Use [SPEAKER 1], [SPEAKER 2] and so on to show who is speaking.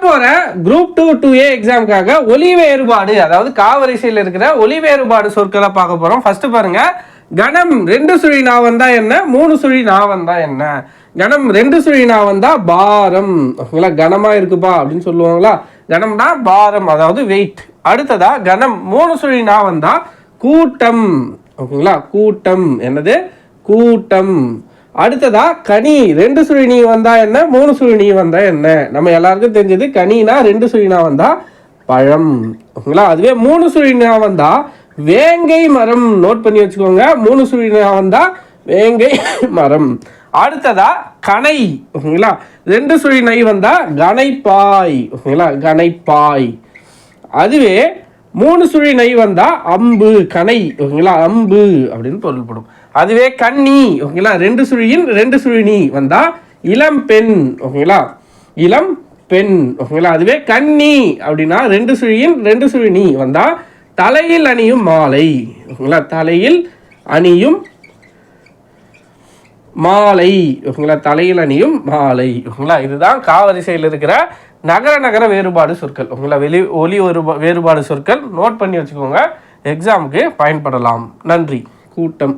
[SPEAKER 1] போற group 2 2A எக்ஸாமுக்காக ஒலி வேறுபாடு, அதாவது காவரிசையில் இருக்கிற ஒலி வேறுபாடு சொற்களை பார்க்க போறோம். ஃபர்ஸ்ட் பாருங்க, கணம் 2 சுழி நா வந்தா என்ன, 3 சுழி நா வந்தா என்ன. கணம் 2 சுழி நா வந்தா பாரம். ஓகேங்களா, கனமா இருக்குப்பா அப்படின்னு சொல்லுவாங்களா, கணம்னா பாரம், அதாவது வெயிட். அடுத்ததா கணம் 3 சுழி நா வந்தா கூட்டம். ஓகேங்களா, கூட்டம் என்னது, கூட்டம். அடுத்ததா கனி 2 சுழி நீ வந்தா என்ன, 3 சுழி நீ வந்தா என்ன. நம்ம எல்லாருக்கும் தெரிஞ்சது கனினா 2 சுழி நா வந்தா பழம். ஓகேங்களா, அதுவே 3 சுழி நா வந்தா வேங்கை மரம். நோட் பண்ணி வச்சுக்கோங்க, 3 சுழி நா வந்தா வேங்கை மரம். அடுத்ததா கனை. ஓகேங்களா, 2 சுழி நை வந்தா கனைப்பாய். ஓகேங்களா, கனைப்பாய். அதுவே 3 சுழி நை வந்தா அம்பு, கனை. ஓகேங்களா, அம்பு அப்படின்னு பொருள்படும். அதுவே கண்ணி. ஓகேங்களா, 2 சுழியின் 2 சுழி நீ வந்தா இளம் பெண். ஓகேங்களா, இளம் பெண். ஓகேங்களா, அதுவே கண்ணி அப்படின்னா 2 சுழியின் 2 சுழி நீ வந்தா தலையில் அணியும் மாலை. ஓகேங்களா, தலையில் அணியும் மாலை. ஓகேங்களா, தலையில் அணியும் மாலை. ஓகேங்களா, இதுதான் காவரிசையில் இருக்கிற நகர நகர வேறுபாடு சொற்கள். ஓகேங்களா, ஒலி வேறுபாடு சொற்கள் நோட் பண்ணி வச்சுக்கோங்க, எக்ஸாமுக்கு பயன்படலாம். நன்றி. கூட்டம்.